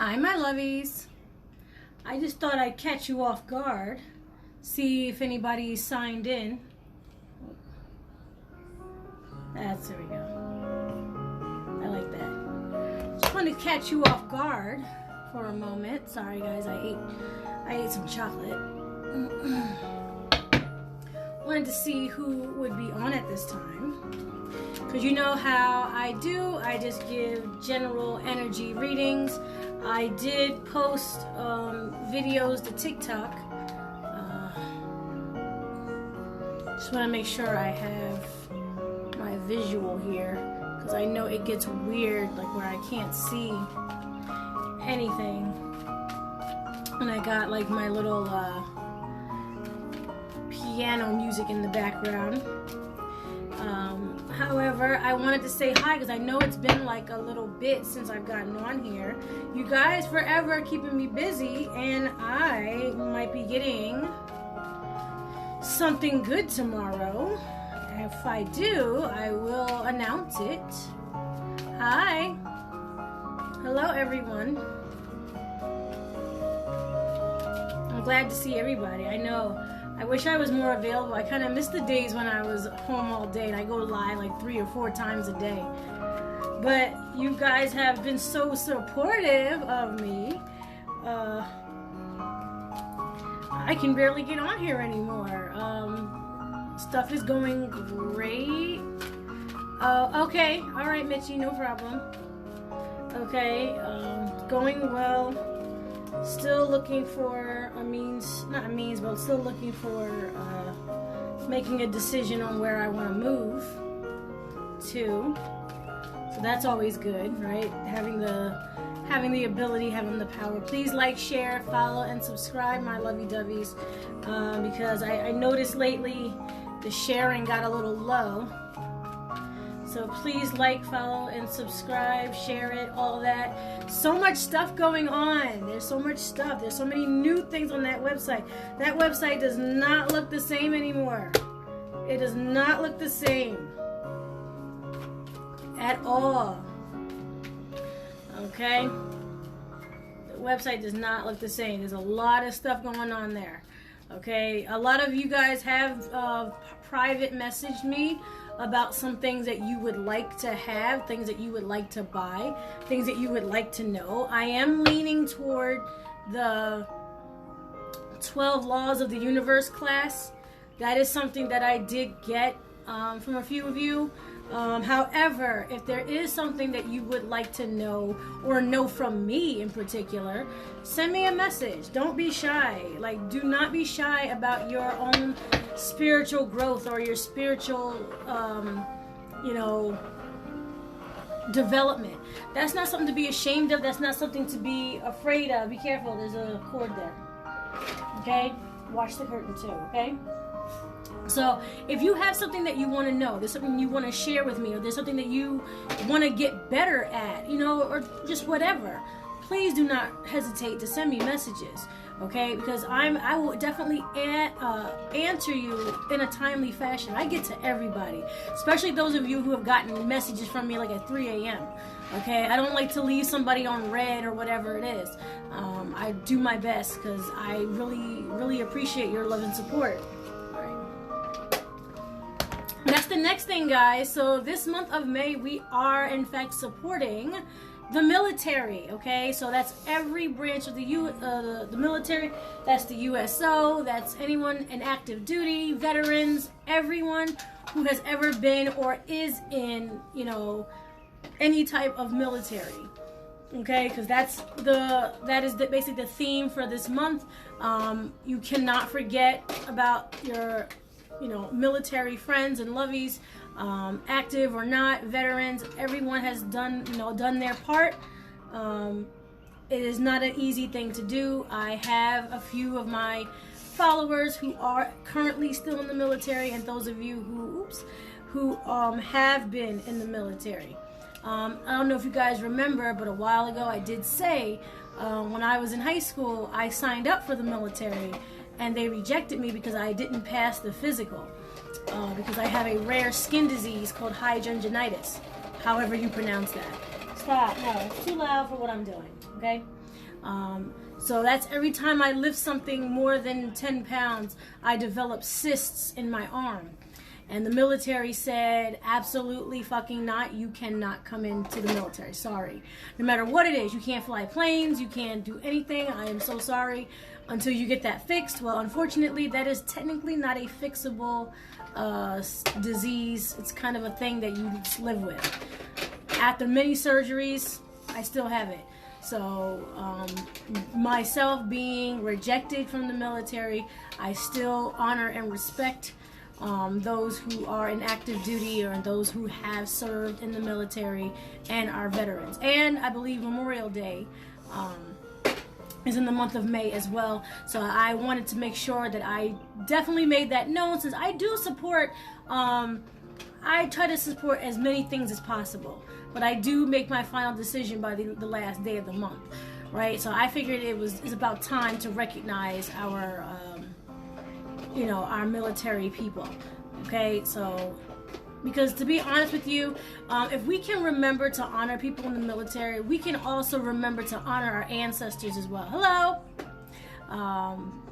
Hi, my lovies. I just thought I'd catch you off guard, see if anybody signed in. There we go. I like that. Just wanted to catch you off guard for a moment. Sorry, guys, I ate some chocolate. Wanted to see who would be on at this time. Because you know how I do. I just give general energy readings. I did post videos to TikTok. Just want to make sure I have my visual here, because I know it gets weird, like where I can't see anything. And I got like my little piano music in the background. However, I wanted to say hi because I know it's been like a little bit since I've gotten on here. You guys forever keeping me busy, and I might be getting something good tomorrow. If I do, I will announce it. Hi. Hello, everyone. I'm glad to see everybody. I know. I wish I was more available. I kind of miss the days when I was home all day and I go live like 3 or 4 times a day. But you guys have been so supportive of me. I can barely get on here anymore. Stuff is going great. Okay. All right, Mitchie, no problem. Okay. Going well. Still looking for but still looking for making a decision on where I want to move to. So that's always good, right? Having the ability, having the power. Please like, share, follow, and subscribe, my lovey-doveys, because I noticed lately the sharing got a little low. So please like, follow, and subscribe, share it, all that. So much stuff going on. There's so much stuff. There's so many new things on that website. That website does not look the same anymore. It does not look the same at all. Okay? The website does not look the same. There's a lot of stuff going on there. Okay? A lot of you guys have private messaged me about some things that you would like to have, things that you would like to buy, things that you would like to know. I am leaning toward the 12 Laws of the Universe class. That is something that I did get from a few of you. However, if there is something that you would like to know or know from me in particular, send me a message. Don't be shy. Like, do not be shy about your own spiritual growth or your spiritual, development. That's not something to be ashamed of. That's not something to be afraid of. Be careful. There's a cord there. Okay? Watch the curtain too. Okay? So if you have something that you want to know, there's something you want to share with me, or there's something that you want to get better at, or just whatever, please do not hesitate to send me messages, okay? Because I will definitely answer you in a timely fashion. I get to everybody, especially those of you who have gotten messages from me like at 3 a.m., okay? I don't like to leave somebody on red or whatever it is. I do my best because I really, really appreciate your love and support. That's the next thing, guys. So this month of May, we are in fact supporting the military. Okay, so that's every branch of the military. That's the USO. That's anyone in active duty, veterans, everyone who has ever been or is in, any type of military. Okay, because that is basically the theme for this month. You cannot forget about your military friends and lovies, active or not, veterans. Everyone has done their part. It is not an easy thing to do. I have a few of my followers who are currently still in the military, and those of you who have been in the military. I don't know if you guys remember, but a while ago I did say when I was in high school, I signed up for the military. And they rejected me because I didn't pass the physical. Because I have a rare skin disease called hydrangeenitis. However you pronounce that. Stop. No, it's too loud for what I'm doing. Okay? So that's every time I lift something more than 10 pounds, I develop cysts in my arm. And the military said, absolutely fucking not. You cannot come into the military. Sorry. No matter what it is, you can't fly planes. You can't do anything. I am so sorry until you get that fixed. Well, unfortunately, that is technically not a fixable disease. It's kind of a thing that you just live with. After many surgeries, I still have it. So myself being rejected from the military, I still honor and respect those who are in active duty or those who have served in the military and are veterans. And I believe Memorial Day is in the month of May as well. So I wanted to make sure that I definitely made that known, since I do support, I try to support as many things as possible. But I do make my final decision by the last day of the month, right? So I figured it's about time to recognize our our military people. Okay, so because to be honest with you, if we can remember to honor people in the military, we can also remember to honor our ancestors as well. Hello.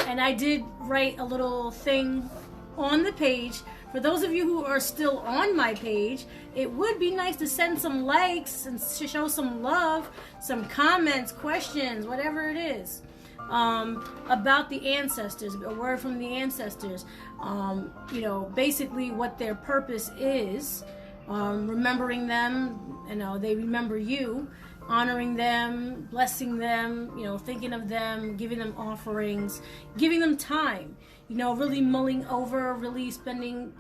And I did write a little thing on the page. For those of you who are still on my page, it would be nice to send some likes and to show some love, some comments, questions, whatever it is. About the ancestors, a word from the ancestors, basically what their purpose is, remembering them, they remember you, honoring them, blessing them, thinking of them, giving them offerings, giving them time, really mulling over, really spending,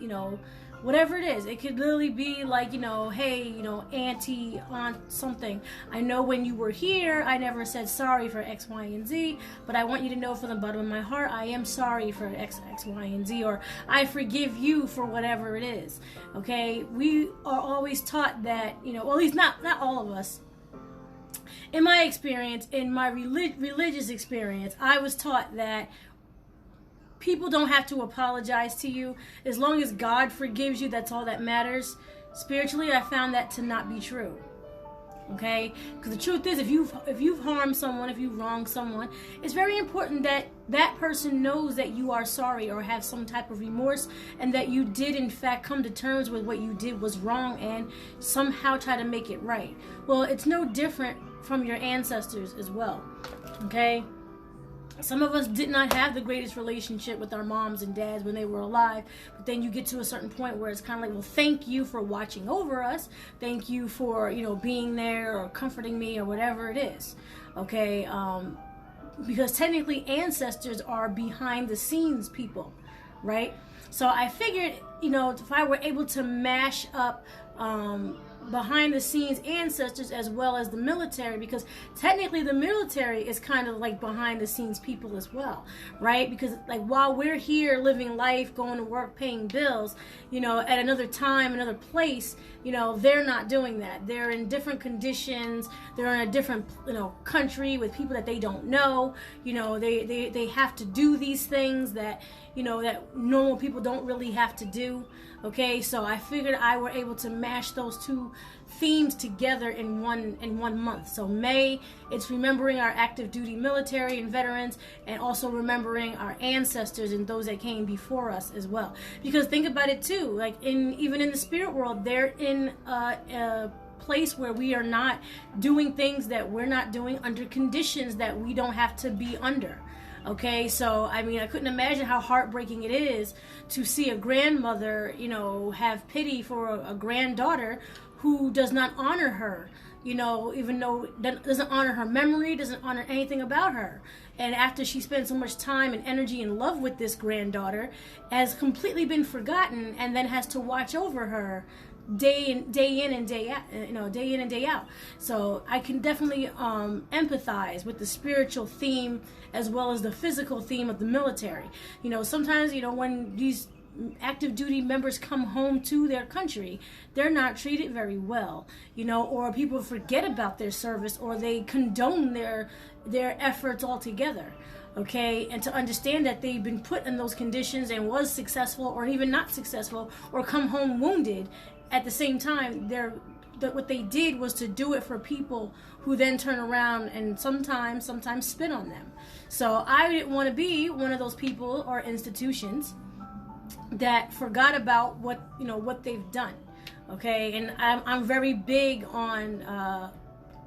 whatever it is. It could literally be like, hey, auntie, aunt, something. I know when you were here, I never said sorry for X, Y, and Z, but I want you to know from the bottom of my heart, I am sorry for X, Y, and Z, or I forgive you for whatever it is. Okay? We are always taught that, well, at least not all of us. In my experience, in my religious experience, I was taught that people don't have to apologize to you. As long as God forgives you, that's all that matters. Spiritually, I found that to not be true. Okay? Because the truth is, if you've harmed someone, if you've wronged someone, it's very important that that person knows that you are sorry or have some type of remorse, and that you did in fact come to terms with what you did was wrong and somehow try to make it right. Well, it's no different from your ancestors as well. Okay? Some of us did not have the greatest relationship with our moms and dads when they were alive, but then you get to a certain point where it's kind of like, well, thank you for watching over us. Thank you for, being there or comforting me or whatever it is. Okay? Because technically ancestors are behind the scenes people, right? So I figured, if I were able to mash up behind the scenes ancestors as well as the military, because technically the military is kind of like behind the scenes people as well, right? Because like while we're here living life, going to work, paying bills, at another time, another place, they're not doing that. They're in different conditions. They're in a different, country with people that they don't know. They have to do these things that, that normal people don't really have to do. Okay, so I figured I were able to mash those two themes together in one month. So May, it's remembering our active duty military and veterans, and also remembering our ancestors and those that came before us as well. Because think about it too, like even in the spirit world, they're in a place where we are not doing things that we're not doing under conditions that we don't have to be under. Okay, so I couldn't imagine how heartbreaking it is to see a grandmother, have pity for a granddaughter who does not honor her, even though doesn't honor her memory, doesn't honor anything about her. And after she spent so much time and energy and love with this granddaughter, has completely been forgotten, and then has to watch over her day in and day out. So I can definitely empathize with the spiritual theme as well as the physical theme of the military. Sometimes when these active duty members come home to their country, they're not treated very well, or people forget about their service, or they condone their efforts altogether. Okay, and to understand that they've been put in those conditions and was successful or even not successful, or come home wounded, at the same time they're what they did was to do it for people who then turn around and sometimes spit on them. So I didn't want to be one of those people or institutions that forgot about what they've done. Okay, and I'm very big on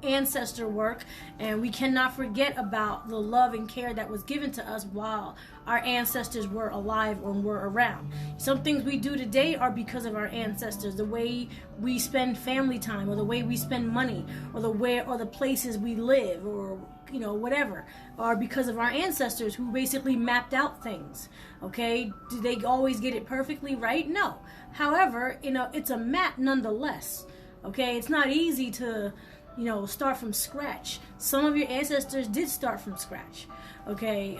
ancestor work, and we cannot forget about the love and care that was given to us while our ancestors were alive or were around. Some things we do today are because of our ancestors. The way we spend family time, or the way we spend money, or the places we live, or whatever, are because of our ancestors who basically mapped out things. Okay, do they always get it perfectly right? No. However, it's a map nonetheless. Okay, it's not easy to start from scratch. Some of your ancestors did start from scratch. Okay,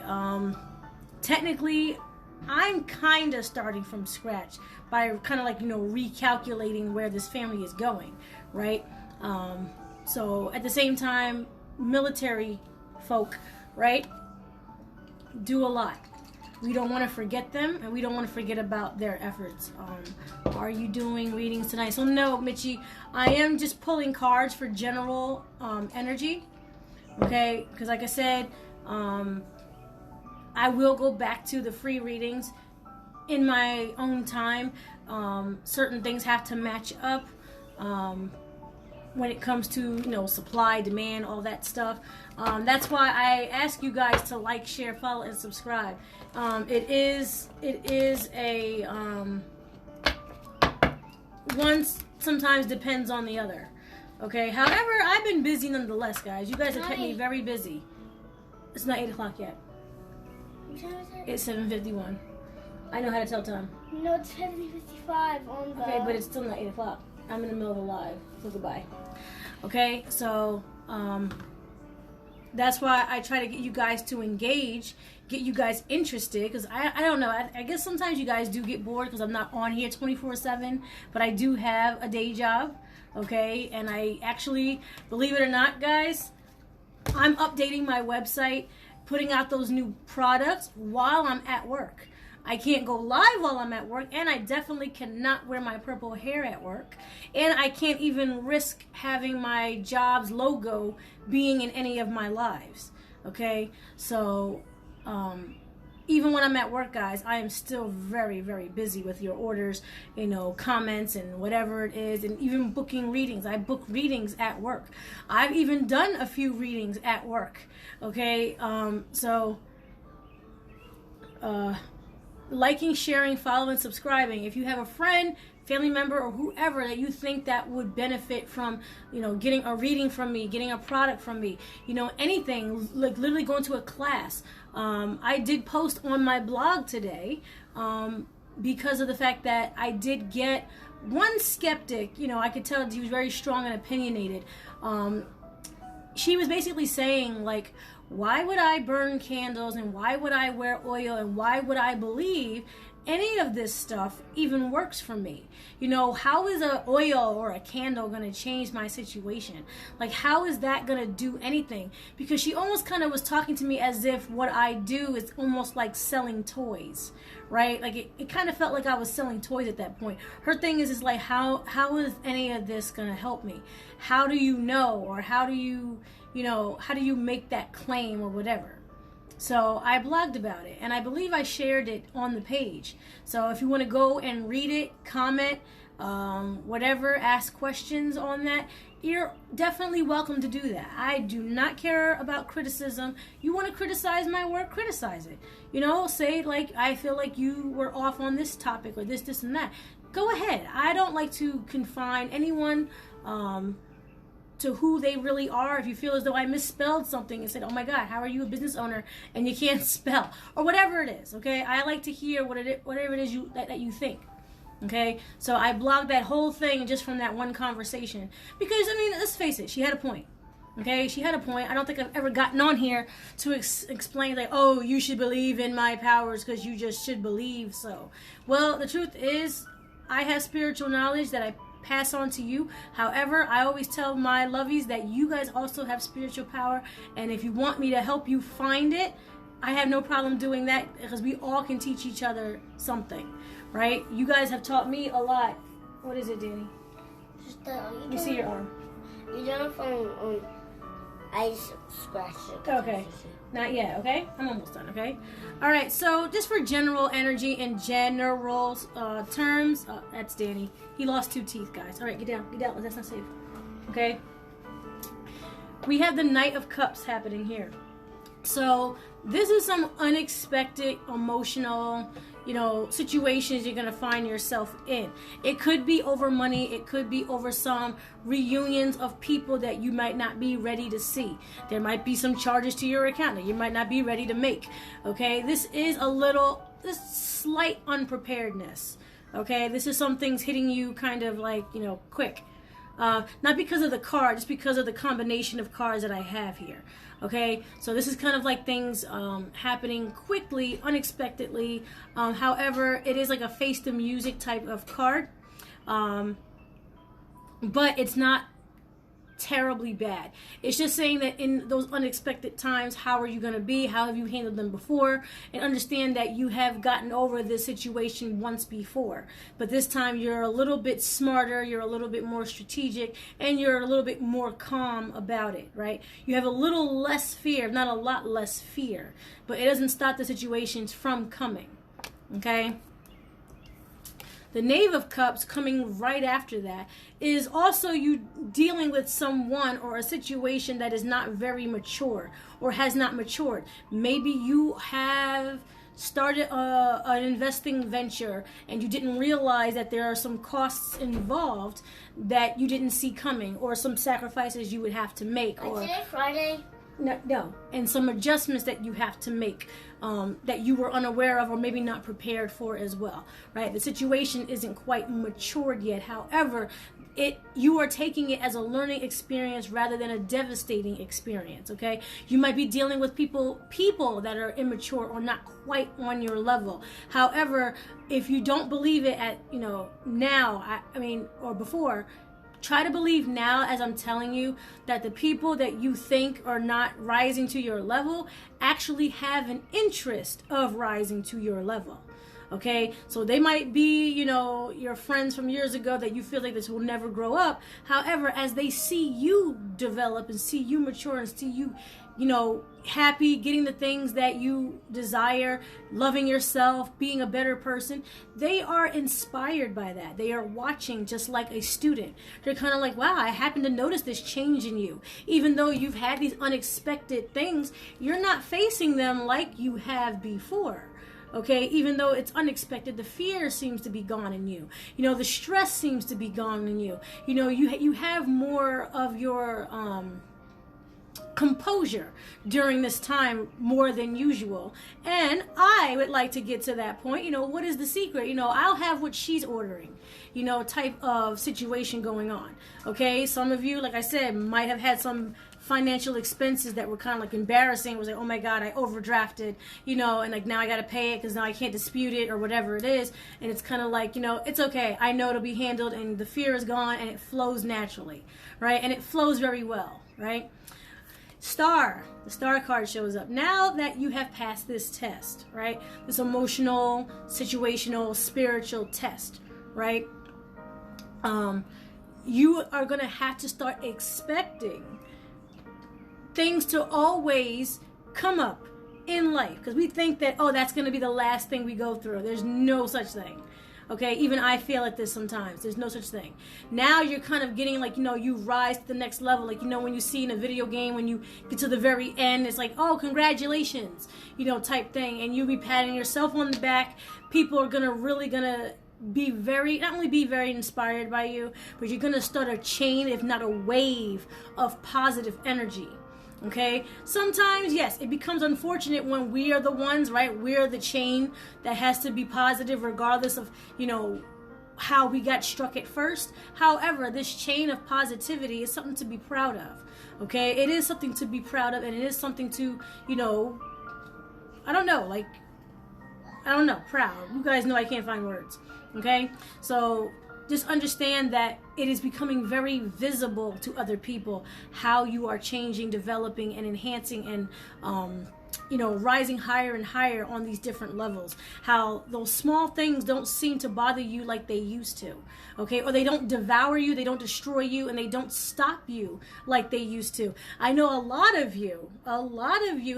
technically, I'm kind of starting from scratch by kind of recalculating where this family is going, right? So at the same time, military folk, right, do a lot. We don't want to forget them, and we don't want to forget about their efforts. Are you doing readings tonight? So no, Mitchie, I am just pulling cards for general energy. Okay, because like I said, I will go back to the free readings in my own time. Certain things have to match up when it comes to supply, demand, all that stuff. That's why I ask you guys to like, share, follow, and subscribe. It is a one sometimes depends on the other. Okay. However, I've been busy nonetheless, guys. You guys have kept me very busy. It's not 8 o'clock yet. It's 7:51. I know how to tell time. No, it's 7:55 on the... Okay, but it's still not 8 o'clock. I'm in the middle of a live, so goodbye. Okay, so that's why I try to get you guys to engage, get you guys interested, because I don't know, I guess sometimes you guys do get bored because I'm not on here 24/7, but I do have a day job, okay, and I actually, believe it or not, guys, I'm updating my website, putting out those new products while I'm at work. I can't go live while I'm at work, and I definitely cannot wear my purple hair at work, and I can't even risk having my job's logo being in any of my lives. Okay, so even when I'm at work, guys, I am still very, very busy with your orders, comments and whatever it is, and even booking readings. I book readings at work. I've even done a few readings at work. Okay, liking, sharing, following, subscribing. If you have a friend, family member, or whoever that you think that would benefit from, getting a reading from me, getting a product from me, anything, like literally going to a class. I did post on my blog today because of the fact that I did get one skeptic, I could tell he was very strong and opinionated. She was basically saying, like, why would I burn candles, and why would I wear oil, and why would I believe any of this stuff even works for me? How is an oil or a candle going to change my situation? Like, how is that going to do anything? Because she almost kind of was talking to me as if what I do is almost like selling toys, right? Like, it kind of felt like I was selling toys at that point. Her thing is like, how is any of this going to help me? How do you know, or how do you make that claim or whatever? So I blogged about it, and I believe I shared it on the page. So if you want to go and read it, comment, whatever, ask questions on that, you're definitely welcome to do that. I do not care about criticism. You want to criticize my work, criticize it. Say, like, I feel like you were off on this topic, or this, and that. Go ahead. I don't like to confine anyone to who they really are. If you feel as though I misspelled something and said, oh my God, how are you a business owner and you can't spell, or whatever it is, okay? I like to hear whatever it is that you think, okay? So I blogged that whole thing just from that one conversation because, let's face it, she had a point, okay? She had a point. I don't think I've ever gotten on here to explain, like, oh, you should believe in my powers because you just should believe so. Well, the truth is, I have spiritual knowledge that I pass on to you. However, I always tell my lovies that you guys also have spiritual power, and if you want me to help you find it, I have no problem doing that, because we all can teach each other something, right? You guys have taught me a lot. What is it, Danny? Let me see your arm. You don't know if I just scratched it. Okay. Not yet, okay? I'm almost done, okay? All right, so just for general energy and general terms, that's Danny. He lost 2 teeth, guys. All right, get down. Get down. That's not safe. Okay? We have the Knight of Cups happening here. So this is some unexpected emotional, situations you're going to find yourself in. It could be over money. It could be over some reunions of people that you might not be ready to see. There might be some charges to your account that you might not be ready to make. Okay, this is this slight unpreparedness. Okay, this is some things hitting you kind of like, quick. Not because of the card, just because of the combination of cards that I have here. Okay, so this is kind of like things happening quickly, unexpectedly. However, it is like a face the music type of card, but it's not terribly bad. It's just saying that in those unexpected times, how are you going to be? How have you handled them before? And understand that you have gotten over this situation once before. But this time you're a little bit smarter, you're a little bit more strategic, and you're a little bit more calm about it, right? You have a little less fear, not a lot less fear. But it doesn't stop the situations from coming, okay? The Knave of Cups coming right after that is also you dealing with someone or a situation that is not very mature or has not matured. Maybe you have started an investing venture and you didn't realize that there are some costs involved that you didn't see coming, or some sacrifices you would have to make. Or today Friday? No, and some adjustments that you have to make that you were unaware of or maybe not prepared for as well, right? The situation isn't quite matured yet. However, you are taking it as a learning experience rather than a devastating experience, okay? You might be dealing with people that are immature or not quite on your level. However, if you don't believe it at, now, or before, try to believe now, as I'm telling you, that the people that you think are not rising to your level actually have an interest of rising to your level. Okay, so they might be, your friends from years ago that you feel like this will never grow up. However, as they see you develop and see you mature and see you, happy, getting the things that you desire, loving yourself, being a better person, they are inspired by that. They are watching just like a student. They're kind of like, wow, I happen to notice this change in you. Even though you've had these unexpected things, you're not facing them like you have before. Okay, even though it's unexpected, the fear seems to be gone in you. The stress seems to be gone in you. You have more of your composure during this time more than usual. And I would like to get to that point. What is the secret? I'll have what she's ordering, type of situation going on. Okay, some of you, like I said, might have had some financial expenses that were kind of like embarrassing. It was like, oh my God, I overdrafted, and like now I got to pay it because now I can't dispute it or whatever it is. And it's kind of like, it's okay. I know it'll be handled and the fear is gone and it flows naturally, right? And it flows very well, right? The Star card shows up. Now that you have passed this test, right? This emotional, situational, spiritual test, right? You are going to have to start expecting things to always come up in life, because we think that, that's going to be the last thing we go through. There's no such thing. Okay, even I fail at this sometimes. There's no such thing. Now you're kind of getting like, you rise to the next level. Like, when you see in a video game, when you get to the very end, it's like, oh, congratulations, type thing. And you'll be patting yourself on the back. People are really gonna be not only be very inspired by you, but you're gonna start a chain, if not a wave, of positive energy. Okay, sometimes, yes, it becomes unfortunate when we are the ones, right? We're the chain that has to be positive regardless of, how we got struck at first. However, this chain of positivity is something to be proud of. Okay, it is something to be proud of, and it is something to, proud. You guys know I can't find words. Okay, so just understand that it is becoming very visible to other people how you are changing, developing, and enhancing and rising higher and higher on these different levels. How those small things don't seem to bother you like they used to, okay? Or they don't devour you, they don't destroy you, and they don't stop you like they used to. I know a lot of you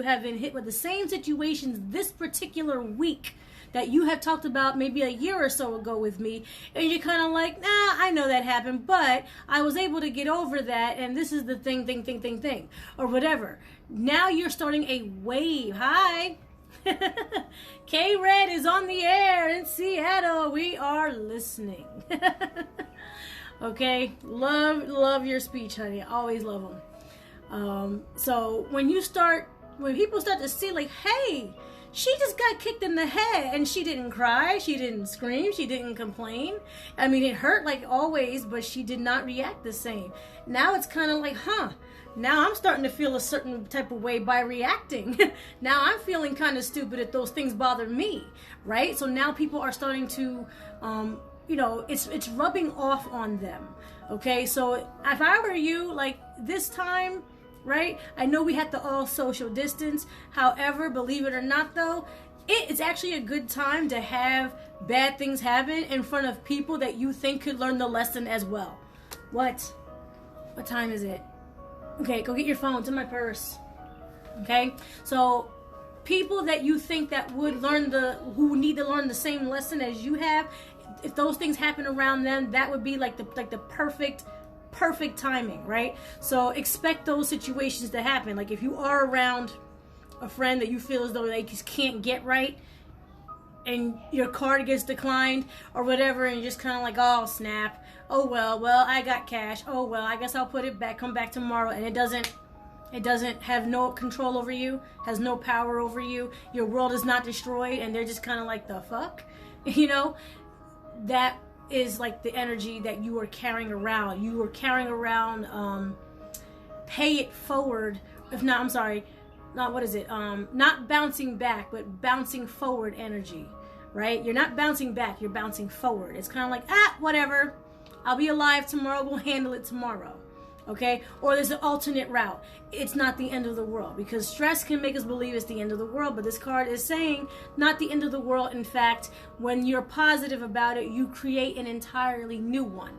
have been hit with the same situations this particular week that you have talked about maybe a year or so ago with me, and you're kind of like, nah, I know that happened, but I was able to get over that, and this is the thing, or whatever. Now you're starting a wave. Hi. K-Red is on the air in Seattle. We are listening. Okay, love your speech, honey. I always love them. So when people start to see, like, hey, she just got kicked in the head and she didn't cry, she didn't scream, she didn't complain. I mean, it hurt like always, but she did not react the same. Now it's kind of like, now I'm starting to feel a certain type of way by reacting. Now I'm feeling kind of stupid if those things bother me, right? So now people are starting to, it's rubbing off on them, okay? So if I were you, like this time, right? I know we had to all social distance. However, believe it or not though, it's actually a good time to have bad things happen in front of people that you think could learn the lesson as well. What time is it? Okay, go get your phone. It's in my purse. Okay? So people that you think that would who need to learn the same lesson as you have, if those things happen around them, that would be like the perfect timing, right? So expect those situations to happen. Like if you are around a friend that you feel as though they just can't get right, and your card gets declined or whatever, and you're just kind of like, oh snap, oh well, I got cash, oh well, I guess I'll put it back, come back tomorrow, and it doesn't have no control over you, has no power over you, your world is not destroyed, and they're just kind of like, the fuck, that is like the energy that you are carrying around. You are carrying around pay it forward, not bouncing back, but bouncing forward energy, right? You're not bouncing back, you're bouncing forward. It's kind of like, whatever, I'll be alive tomorrow, we'll handle it tomorrow, okay? Or there's an alternate route. It's not the end of the world, because stress can make us believe it's the end of the world, but this card is saying not the end of the world. In fact, when you're positive about it, you create an entirely new one.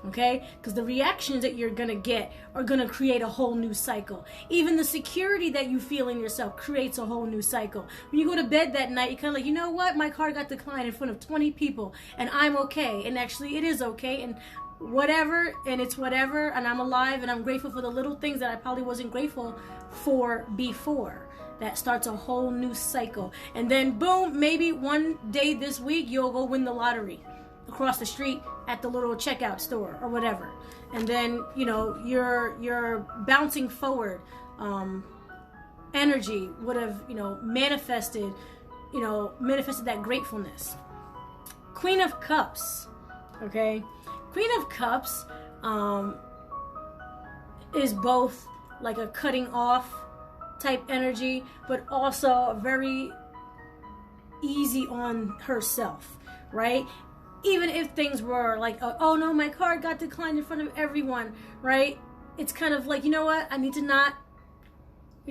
Okay? Because the reactions that you're going to get are going to create a whole new cycle. Even the security that you feel in yourself creates a whole new cycle. When you go to bed that night, you're kind of like, you know what? My card got declined in front of 20 people, and I'm okay. And actually, it is okay. And whatever, and it's whatever, and I'm alive, and I'm grateful for the little things that I probably wasn't grateful for before. That starts a whole new cycle. And then, boom, maybe one day this week, you'll go win the lottery across the street at the little checkout store or whatever. And then, you're bouncing forward. Energy would have, manifested that gratefulness. Queen of Cups, okay? Queen of Cups is both like a cutting off type energy, but also very easy on herself, right? Even if things were like, oh no, my card got declined in front of everyone, right? It's kind of like, you know what? I need to not,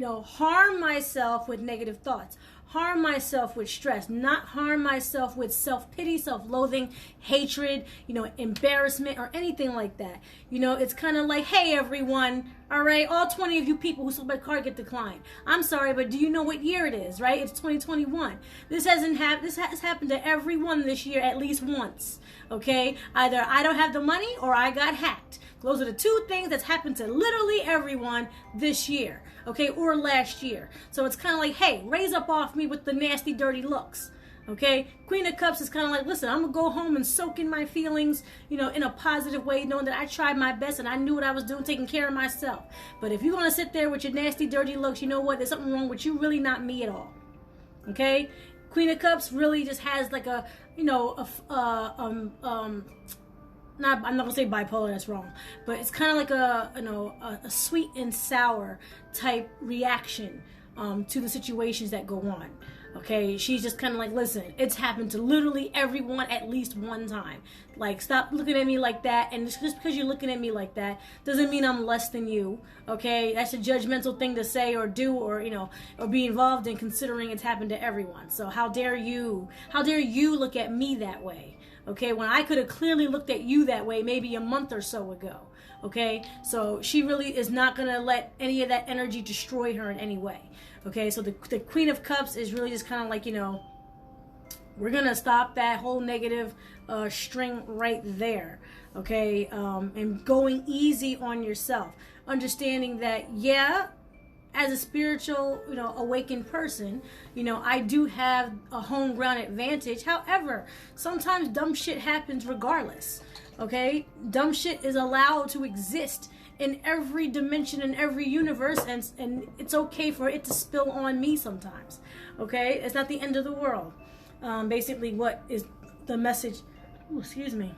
harm myself with negative thoughts. Harm myself with stress, not harm myself with self-pity, self-loathing, hatred, embarrassment, or anything like that. It's kind of like, hey, everyone, all right, all 20 of you people who saw my card get declined. I'm sorry, but do you know what year it is, right? It's 2021. This has happened to everyone this year at least once, okay? Either I don't have the money or I got hacked. Those are the two things that's happened to literally everyone this year, okay, or last year. So it's kind of like, hey, raise up off me with the nasty, dirty looks, okay? Queen of Cups is kind of like, listen, I'm going to go home and soak in my feelings, in a positive way, knowing that I tried my best and I knew what I was doing, taking care of myself. But if you're going to sit there with your nasty, dirty looks, you know what? There's something wrong with you, really not me at all, okay? Queen of Cups really just has like a, I'm not gonna say bipolar, that's wrong, but it's kind of like a sweet and sour type reaction to the situations that go on. Okay, she's just kind of like, listen, it's happened to literally everyone at least one time. Like, stop looking at me like that. And just because you're looking at me like that doesn't mean I'm less than you. Okay, that's a judgmental thing to say or do, or or be involved in, considering it's happened to everyone. So how dare you look at me that way? Okay, when I could have clearly looked at you that way maybe a month or so ago. Okay, so she really is not gonna let any of that energy destroy her in any way. Okay, so the Queen of Cups is really just kind of like, we're going to stop that whole negative string right there. Okay, and going easy on yourself. Understanding that, yeah, as a spiritual, awakened person, I do have a home ground advantage. However, sometimes dumb shit happens regardless. Okay, dumb shit is allowed to exist in every dimension, in every universe, and it's okay for it to spill on me sometimes. Okay, it's not the end of the world. Basically, what is the message? Ooh, excuse me.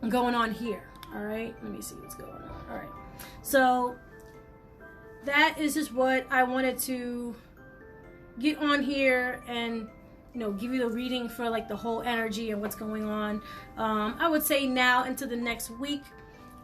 Going on here. All right, let me see what's going on. All right, so that is just what I wanted to get on here and give you the reading for like the whole energy and what's going on. I would say now into the next week,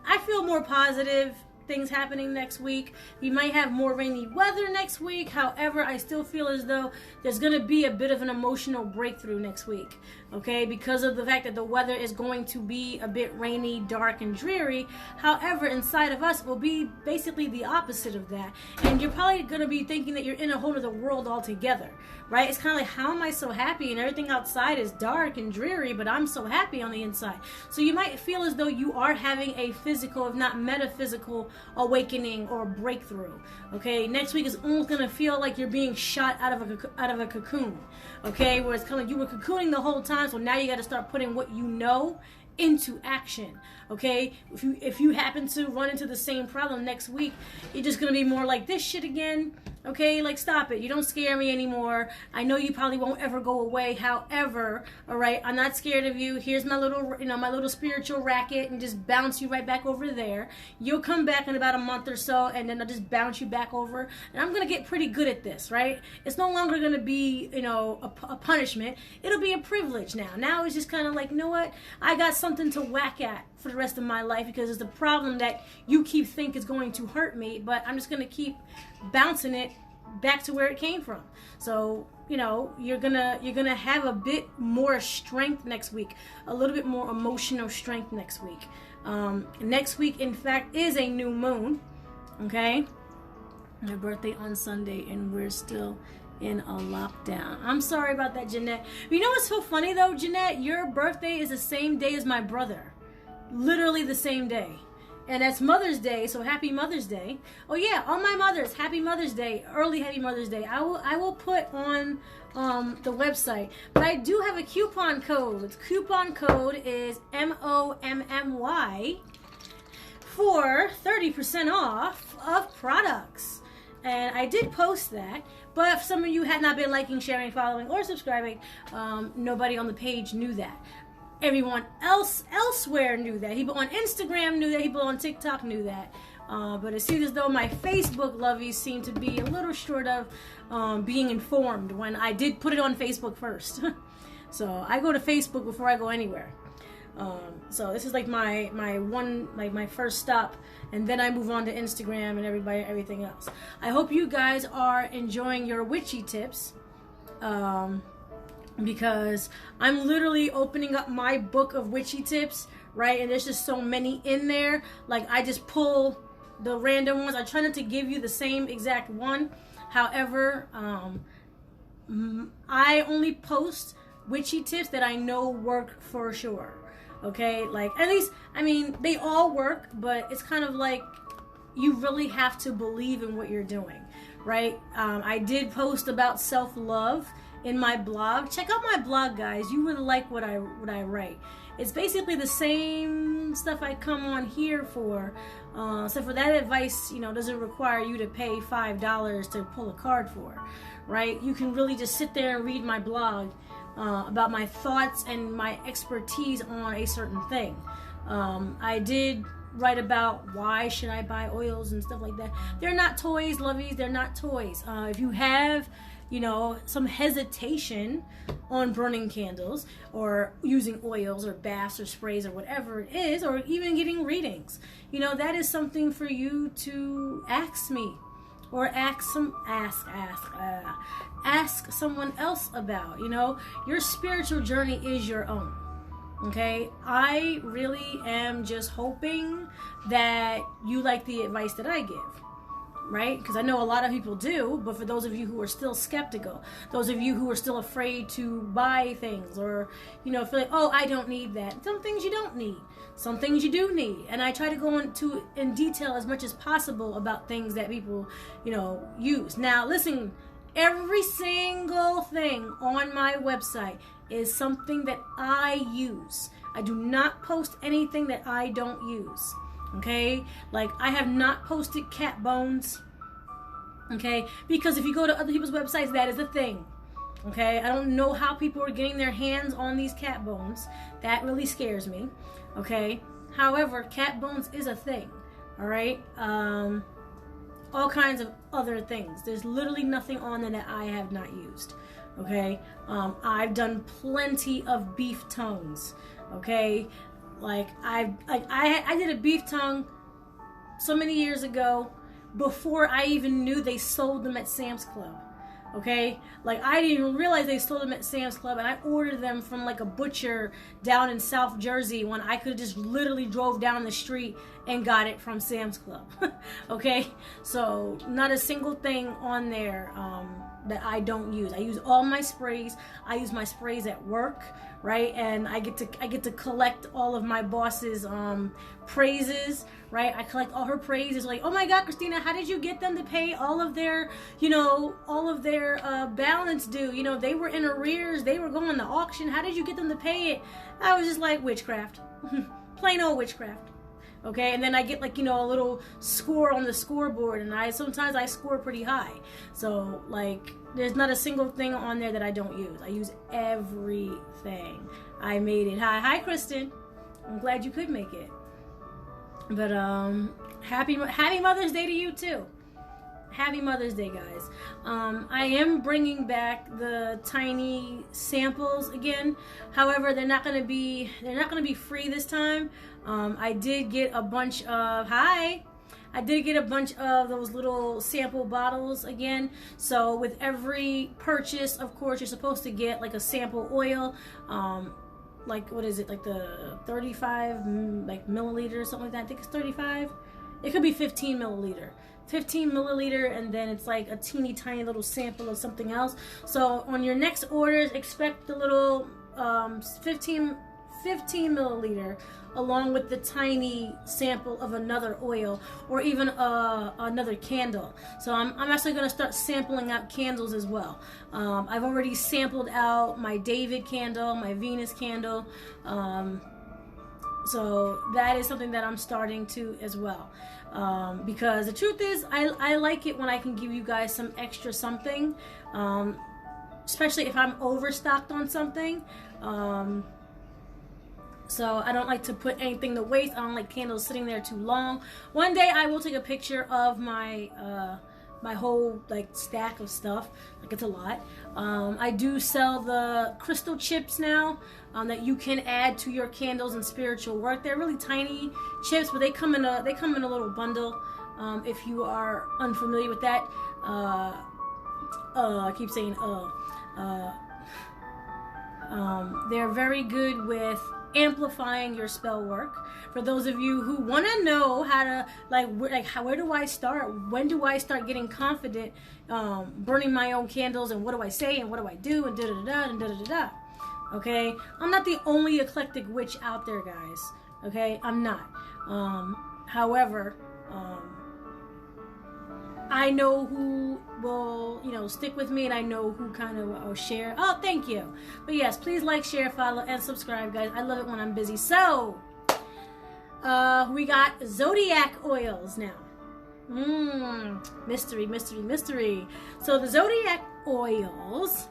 I feel more positive things happening next week. We might have more rainy weather next week. However, I still feel as though there's going to be a bit of an emotional breakthrough next week. Okay, because of the fact that the weather is going to be a bit rainy, dark, and dreary. However, inside of us will be basically the opposite of that. And you're probably going to be thinking that you're in a whole other world altogether, right? It's kind of like, how am I so happy? And everything outside is dark and dreary, but I'm so happy on the inside. So you might feel as though you are having a physical, if not metaphysical, awakening or breakthrough. Okay, next week is almost going to feel like you're being shot out of a cocoon. Okay, where it's kind of like you were cocooning the whole time, so now you got to start putting what you know into action. Okay, if you happen to run into the same problem next week, you're just gonna be more like, this shit again. Okay, like, stop it. You don't scare me anymore. I know you probably won't ever go away. However, all right, I'm not scared of you. Here's my little, my little spiritual racket, and just bounce you right back over there. You'll come back in about a month or so, and then I'll just bounce you back over. And I'm gonna get pretty good at this, right? It's no longer gonna be, a punishment. It'll be a privilege now. Now it's just kind of like, you know what? I got something to whack at for the rest of my life, because it's the problem that you keep think is going to hurt me, but I'm just gonna keep bouncing it back to where it came from. So you're gonna have a bit more strength next week, a little bit more emotional strength next week. Next week, in fact, is a new moon. Okay, my birthday on Sunday, and we're still in a lockdown. I'm sorry about that, Jeanette. You know what's so funny though, Jeanette? Your birthday is the same day as my brother, literally the same day. And that's Mother's Day, so happy Mother's Day. Oh yeah, all my mothers, happy Mother's Day, early happy Mother's Day. I will put on the website. But I do have a coupon code. Its coupon code is MOMMY for 30% off of products. And I did post that, but if some of you had not been liking, sharing, following, or subscribing, nobody on the page knew that. Everyone else elsewhere knew that. People on Instagram knew that. People on TikTok knew that. But it seems as though my Facebook lovies seem to be a little short of being informed when I did put it on Facebook first. So I go to Facebook before I go anywhere. So this is like my first stop, and then I move on to Instagram and everything else. I hope you guys are enjoying your witchy tips. Because I'm literally opening up my book of witchy tips, right? And there's just so many in there. Like, I just pull the random ones. I try not to give you the same exact one. However, I only post witchy tips that I know work for sure. Okay? Like, at least, I mean, they all work, but it's kind of like you really have to believe in what you're doing, right? I did post about self-love in my blog. Check out my blog, guys. You would like what I write. It's basically the same stuff I come on here for, except for that advice, doesn't require you to pay $5 to pull a card for, right? You can really just sit there and read my blog about my thoughts and my expertise on a certain thing. I did write about why should I buy oils and stuff like that. They're not toys, lovies. They're not toys. If you have some hesitation on burning candles or using oils or baths or sprays or whatever it is, or even getting readings, that is something for you to ask me or ask someone else about. Your spiritual journey is your own. Okay, I really am just hoping that you like the advice that I give, right? Because I know a lot of people do, but for those of you who are still skeptical, those of you who are still afraid to buy things, or feel like, oh, I don't need that. Some things you don't need, some things you do need, and I try to go in detail as much as possible about things that people use. Now listen, every single thing on my website is something that I use. I do not post anything that I don't use. Okay? Like, I have not posted cat bones. Okay? Because if you go to other people's websites, that is a thing. Okay? I don't know how people are getting their hands on these cat bones. That really scares me. Okay? However, cat bones is a thing. Alright? All kinds of other things. There's literally nothing on there that I have not used. Okay, I've done plenty of beef tongues. Okay, like I did a beef tongue so many years ago before I even knew they sold them at Sam's Club. Okay, like I didn't even realize they sold them at Sam's Club, and I ordered them from like a butcher down in South Jersey when I could have just literally drove down the street and got it from Sam's Club. Okay, so not a single thing on there that I don't use. I use all my sprays. I use my sprays at work, right? And I get to collect all of my boss's praises, right? I collect all her praises. Like, oh my God, Christina, how did you get them to pay all of their balance due? They were in arrears. They were going to auction. How did you get them to pay it? I was just like, witchcraft, plain old witchcraft. Okay, and then I get like, a little score on the scoreboard, and sometimes I score pretty high. So like, there's not a single thing on there that I don't use. I use everything. I made it. Hi, Kristen. I'm glad you could make it. But happy Mother's Day to you too. Happy Mother's Day, guys. I am bringing back the tiny samples again. However, they're not gonna be free this time. I did get a bunch of those little sample bottles again. So with every purchase, of course, you're supposed to get like a sample oil. Like, what is it? Like the 35 milliliter or something like that. I think it's 35. It could be 15 milliliter. 15 milliliter, and then it's like a teeny tiny little sample of something else. So on your next orders, expect the little 15 milliliter along with the tiny sample of another oil, or even another candle. So I'm actually going to start sampling out candles as well. I've already sampled out my David candle, my Venus candle. So that is something that I'm starting to as well. Because the truth is, I like it when I can give you guys some extra something, especially if I'm overstocked on something. So I don't like to put anything to waste. I don't like candles sitting there too long. One day I will take a picture of my my whole stack of stuff. Like, it's a lot. I do sell the crystal chips now that you can add to your candles and spiritual work. They're really tiny chips, but they come in a little bundle. If you are unfamiliar with that, I keep saying they're very good with amplifying your spell work. For those of you who want to know how to where do I start? When do I start getting confident burning my own candles, and what do I say and what do I do, and da da da and da da da. Okay, I'm not the only eclectic witch out there, guys. Okay, I'm not. However, I know who will, stick with me, and I know who kind of will share. Oh, thank you. But yes, please like, share, follow, and subscribe, guys. I love it when I'm busy. So, we got Zodiac oils now. Mystery, mystery, mystery. So the Zodiac oils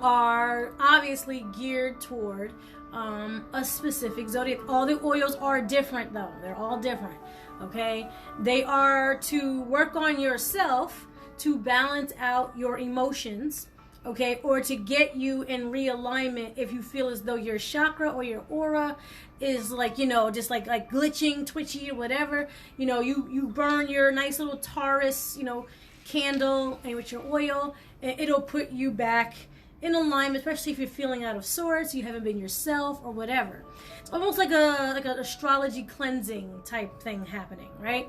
are obviously geared toward a specific zodiac. All the oils are different, though. They're all different. Okay, they are to work on yourself to balance out your emotions, okay, or to get you in realignment if you feel as though your chakra or your aura is like, you know, just like glitching, twitchy, or whatever. You know, you burn your nice little Taurus, you know, candle and with your oil, and it'll put you back in alignment, especially if you're feeling out of sorts, you haven't been yourself or whatever. It's almost like an astrology cleansing type thing happening, right?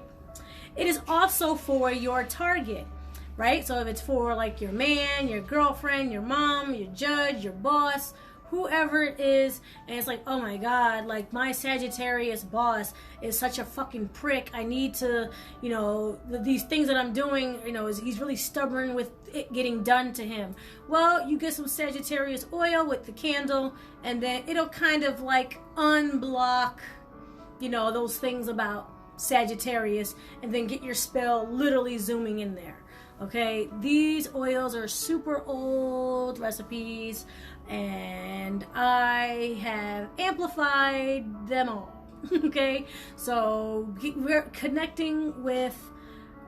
It is also for your target, right? So if it's for like your man, your girlfriend, your mom, your judge, your boss, whoever it is, and it's like, oh my God, like my Sagittarius boss is such a fucking prick. I need to, you know, these things that I'm doing, you know, he's really stubborn with it getting done to him. Well, you get some Sagittarius oil with the candle, and then it'll kind of like unblock, you know, those things about Sagittarius, and then get your spell literally zooming in there. Okay, these oils are super old recipes, and I have amplified them all. Okay, so we're connecting with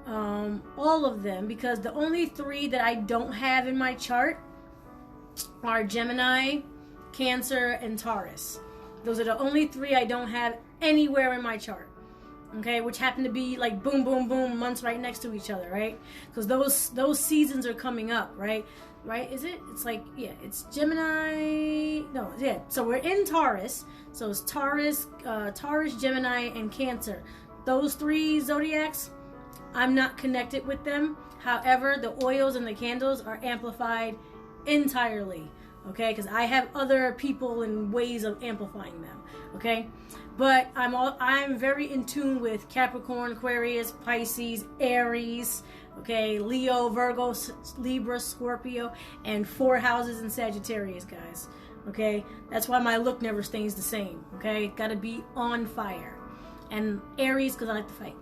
all of them, because the only 3 that I don't have in my chart are Gemini, Cancer, and Taurus. Those are the only 3 I don't have anywhere in my chart. Okay, which happen to be like boom, boom, boom months right next to each other, right? Because those seasons are coming up, right? Right? Is it? It's like, yeah, it's Gemini. No, yeah. So we're in Taurus. So it's Taurus, Gemini, and Cancer. Those 3 zodiacs, I'm not connected with them. However, the oils and the candles are amplified entirely. Okay, because I have other people and ways of amplifying them. Okay, but I'm very in tune with Capricorn, Aquarius, Pisces, Aries, okay, Leo, Virgo, Libra, Scorpio, and 4 houses in Sagittarius, guys. Okay, that's why my look never stays the same. Okay, gotta be on fire. And Aries, because I like to fight.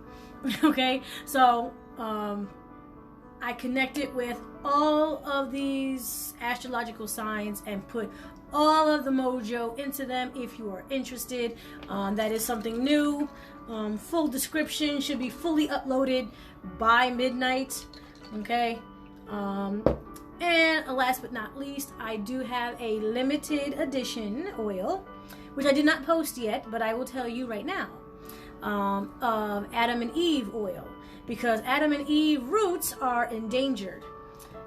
Okay, so I connected with all of these astrological signs and put all of the mojo into them. If you are interested, that is something new. Full description should be fully uploaded by midnight. Okay, and last but not least, I do have a limited edition oil, which I did not post yet, but I will tell you right now, of Adam and Eve oil, because Adam and Eve roots are endangered.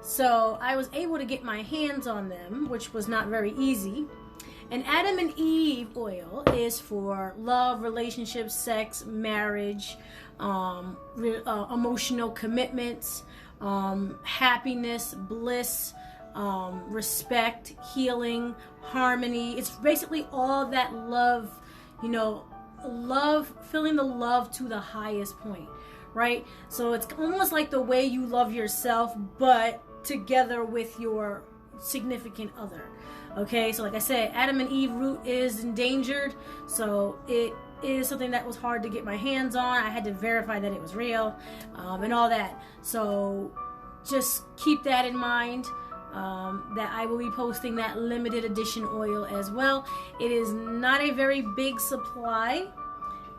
So I was able to get my hands on them, which was not very easy. And Adam and Eve oil is for love, relationships, sex, marriage, emotional commitments, happiness, bliss, respect, healing, harmony. It's basically all that love, you know, love, feeling the love to the highest point, right? So it's almost like the way you love yourself, but together with your significant other. Okay, so like I said, Adam and Eve root is endangered, so it is something that was hard to get my hands on. I had to verify that it was real, and all that. So just keep that in mind, that I will be posting that limited edition oil as well. It is not a very big supply,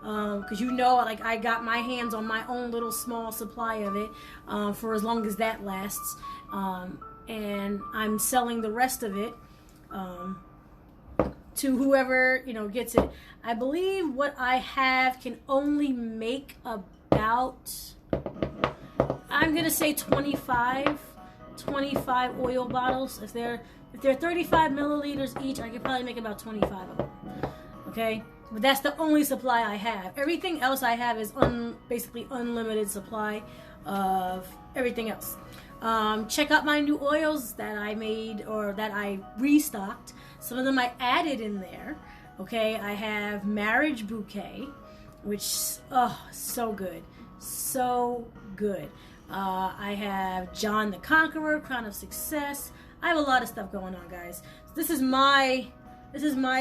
because you know, like, I got my hands on my own little small supply of it for as long as that lasts, and I'm selling the rest of it to whoever, you know, gets it. I believe what I have can only make about, I'm gonna say 25 oil bottles. If they're 35 milliliters each, I could probably make about 25 of them. Okay, but that's the only supply I have. Everything else I have is basically unlimited supply of everything else. Check out my new oils that I made, or that I restocked. Some of them I added in there. Okay, I have Marriage Bouquet, which, oh, so good. So good. I have John the Conqueror, Crown of Success. I have a lot of stuff going on, guys. This is my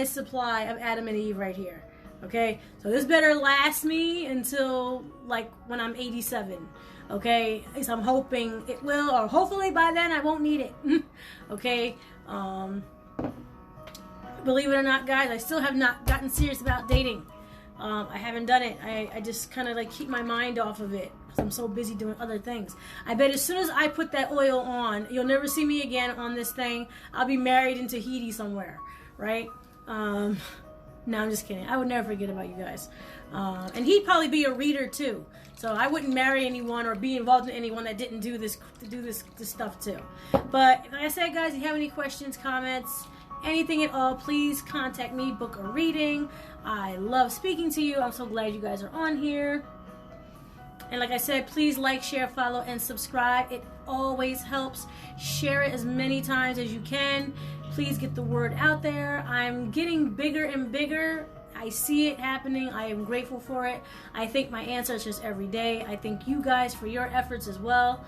supply of Adam and Eve right here. Okay, so this better last me until, like, when I'm 87. Okay, at least I'm hoping it will, or hopefully by then I won't need it. Okay, believe it or not, guys, I still have not gotten serious about dating. I haven't done it. I just kind of like keep my mind off of it because I'm so busy doing other things. I bet as soon as I put that oil on, you'll never see me again on this thing. I'll be married in Tahiti somewhere, right? No, I'm just kidding. I would never forget about you guys. And he'd probably be a reader too. So I wouldn't marry anyone or be involved in anyone that didn't do this stuff too. But like I said, guys, if you have any questions, comments, anything at all, please contact me, book a reading. I love speaking to you. I'm so glad you guys are on here. And like I said, please like, share, follow, and subscribe. It always helps. Share it as many times as you can. Please get the word out there. I'm getting bigger and bigger. I see it happening. I am grateful for it. I thank my ancestors every day. I thank you guys for your efforts as well.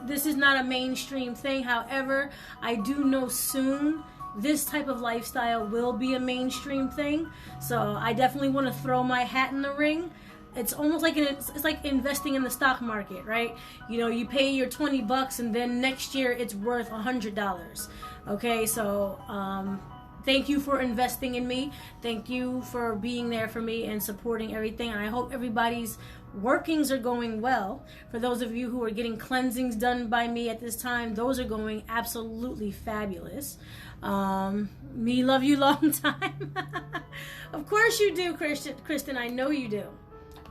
This is not a mainstream thing. However, I do know soon this type of lifestyle will be a mainstream thing. So I definitely want to throw my hat in the ring. It's almost like it's like investing in the stock market, right? You know, you pay your $20 and then next year it's worth $100. Okay, so thank you for investing in me. Thank you for being there for me and supporting everything. And I hope everybody's workings are going well. For those of you who are getting cleansings done by me at this time, those are going absolutely fabulous. Me love you long time. Of course you do, Kristen. I know you do.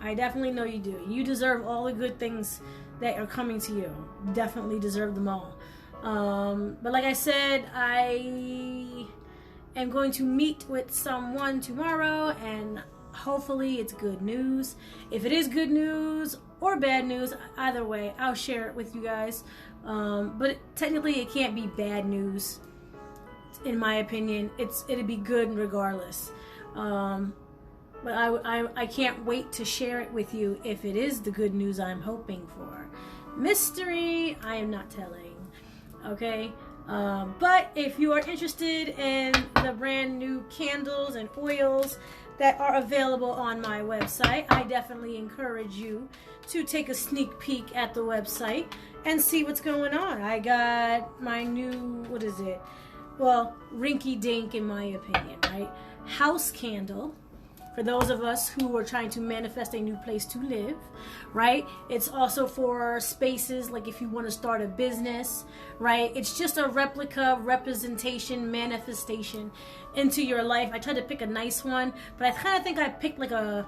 I definitely know you do. You deserve all the good things that are coming to you. Definitely deserve them all. But like I said, I am going to meet with someone tomorrow, and hopefully it's good news. If it is good news or bad news, either way, I'll share it with you guys. But technically it can't be bad news, in my opinion. It'd be good regardless. But I can't wait to share it with you if it is the good news I'm hoping for. Mystery, I am not telling. Okay? But if you are interested in the brand new candles and oils that are available on my website, I definitely encourage you to take a sneak peek at the website and see what's going on. I got my new, what is it? Well, rinky dink in my opinion, right? House candle. For those of us who are trying to manifest a new place to live, right? It's also for spaces like if you want to start a business, right? It's just a replica, representation, manifestation into your life. I tried to pick a nice one, but I kind of think I picked like an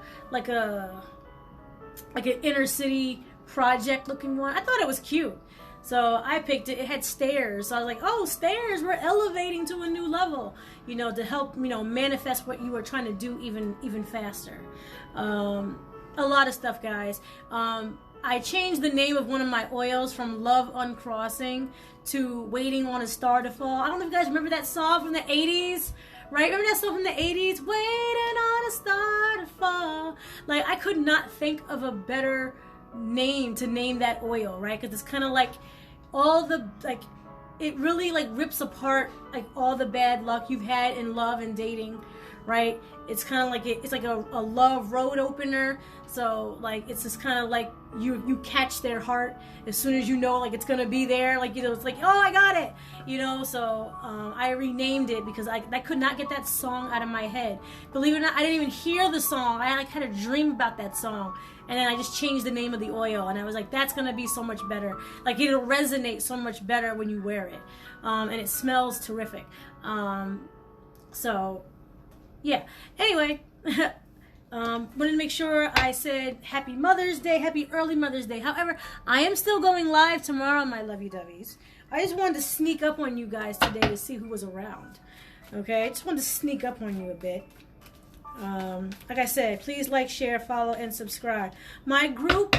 inner city project looking one. I thought it was cute. So I picked it. It had stairs. So I was like, oh, stairs. We're elevating to a new level, you know, to help, you know, manifest what you are trying to do even faster. A lot of stuff, guys. I changed the name of one of my oils from Love Uncrossing to Waiting on a Star to Fall. I don't know if you guys remember that song from the 80s. Right? Remember that song from the 80s? Waiting on a star to fall. Like, I could not think of a better name to name that oil, right? Because it's kind of like all the, like, it really like rips apart like all the bad luck you've had in love and dating, right? It's kind of like it's like a love road opener. So like it's just kind of like you catch their heart as soon as you know like it's gonna be there. Like, you know, it's like, oh, I got it, you know. So I renamed it because I could not get that song out of my head. Believe it or not, I didn't even hear the song. I like had a dream about that song. And then I just changed the name of the oil, and I was like, that's going to be so much better. Like, it'll resonate so much better when you wear it. And it smells terrific. So, yeah. Anyway, wanted to make sure I said Happy Mother's Day, Happy Early Mother's Day. However, I am still going live tomorrow, my lovey-doveys. I just wanted to sneak up on you guys today to see who was around. Okay? I just wanted to sneak up on you a bit. Like I said, please like, share, follow, and subscribe. My group,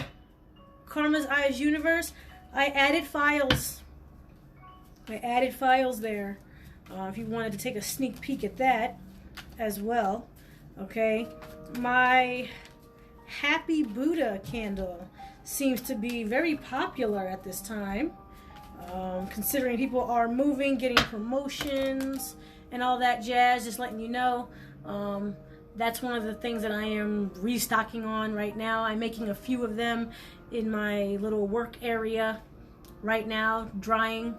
Karma's Eyes Universe, I added files. I added files there. If you wanted to take a sneak peek at that as well. Okay. My Happy Buddha candle seems to be very popular at this time. Considering people are moving, getting promotions, and all that jazz, just letting you know. That's one of the things that I am restocking on right now. I'm making a few of them in my little work area right now, drying.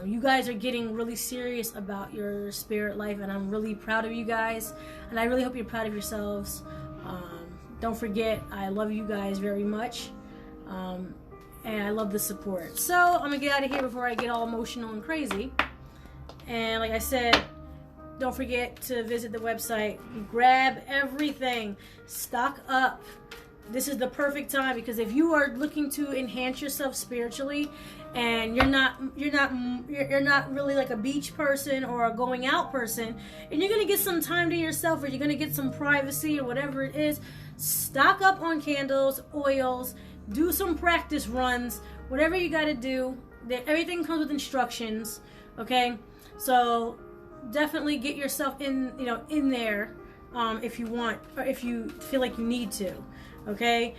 You guys are getting really serious about your spirit life, and I'm really proud of you guys, and I really hope you're proud of yourselves. Don't forget, I love you guys very much, and I love the support. So I'm gonna get out of here before I get all emotional and crazy. And like I said, don't forget to visit the website, grab everything, stock up. This is the perfect time, because if you are looking to enhance yourself spiritually, and you're not really like a beach person or a going out person, and you're gonna get some time to yourself, or you're gonna get some privacy or whatever it is, stock up on candles, oils, do some practice runs, whatever you got to do. Everything comes with instructions, okay? So definitely get yourself in there if you want, or if you feel like you need to. Okay,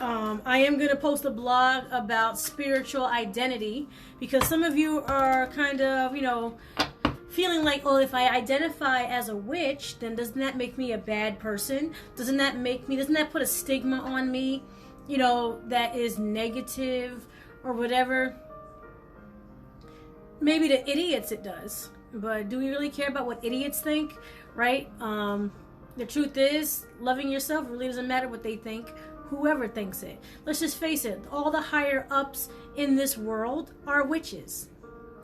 I am going to post a blog about spiritual identity, because some of you are kind of, feeling like, oh, if I identify as a witch, then doesn't that make me a bad person? Doesn't that put a stigma on me, that is negative or whatever? Maybe to idiots it does, but do we really care about what idiots think, right? The truth is, loving yourself really doesn't matter what they think, whoever thinks it. Let's just face it, all the higher ups in this world are witches,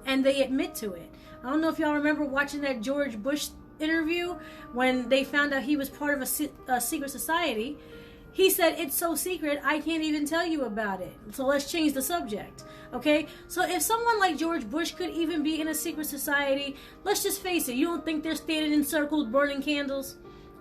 and they admit to it. I don't know if y'all remember watching that George Bush interview when they found out he was part of a secret society. He said, it's so secret, I can't even tell you about it. So let's change the subject, okay? So if someone like George Bush could even be in a secret society, let's just face it, you don't think they're standing in circles burning candles?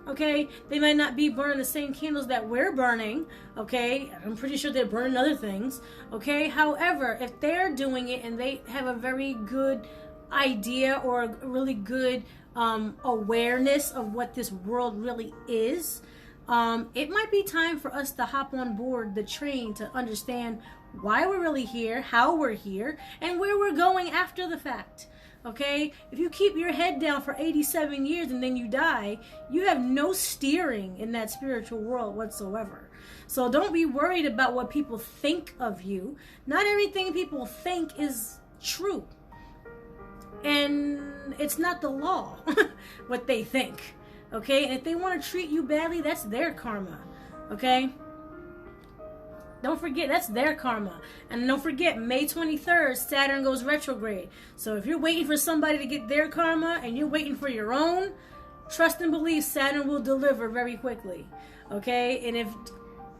Okay, they might not be burning the same candles that we're burning, okay? I'm pretty sure they're burning other things, okay? However, if they're doing it and they have a very good idea or a really good awareness of what this world really is, it might be time for us to hop on board the train to understand why we're really here, how we're here, and where we're going after the fact. Okay, if you keep your head down for 87 years and then you die, you have no steering in that spiritual world whatsoever. So don't be worried about what people think of you. Not everything people think is true. And it's not the law, what they think. Okay, and if they want to treat you badly, that's their karma. Okay? Don't forget, that's their karma. And don't forget, May 23rd, Saturn goes retrograde. So if you're waiting for somebody to get their karma and you're waiting for your own, trust and believe Saturn will deliver very quickly. Okay? And if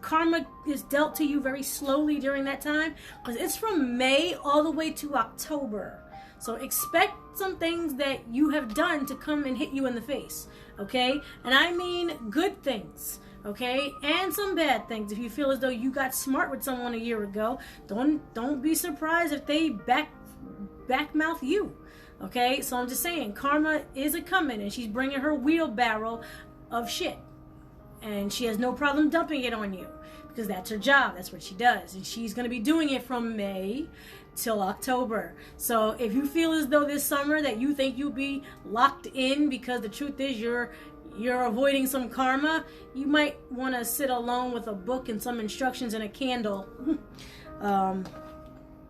karma is dealt to you very slowly during that time, because it's from May all the way to October. So expect some things that you have done to come and hit you in the face. Okay? And I mean good things. Okay, and some bad things. If you feel as though you got smart with someone a year ago, don't be surprised if they backmouth you. Okay, so I'm just saying, karma is a coming, and she's bringing her wheelbarrow of shit, and she has no problem dumping it on you, because that's her job. That's what she does, and she's gonna be doing it from May till October. So if you feel as though this summer that you think you'll be locked in, because the truth is you're avoiding some karma, you might want to sit alone with a book and some instructions and a candle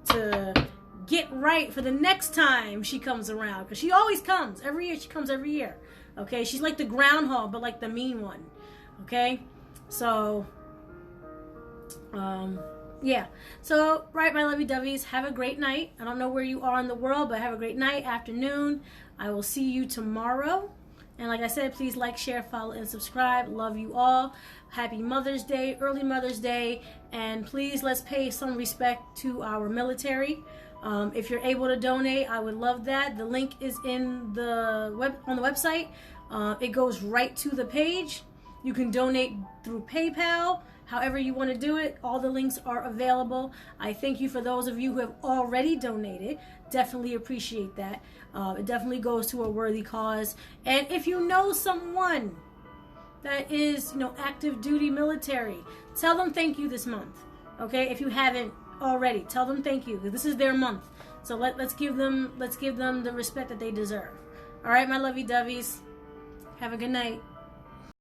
to get right for the next time she comes around, because she always comes every year. She comes every year. Okay, she's like the groundhog, but like the mean one. Okay, so yeah, so right, my lovey-doveys, have a great night. I don't know where you are in the world, but have a great night, afternoon. I will see you tomorrow. And like I said, please like, share, follow, and subscribe. Love you all. Happy Mother's Day, early Mother's Day. And please, let's pay some respect to our military. If you're able to donate, I would love that. The link is in the on the website. It goes right to the page. You can donate through PayPal. However you want to do it, all the links are available. I thank you for those of you who have already donated. Definitely appreciate that. It definitely goes to a worthy cause. And if you know someone that is, active duty military, tell them thank you this month. Okay, if you haven't already, tell them thank you. This is their month, so let's give them the respect that they deserve. All right, my lovey-doveys, have a good night.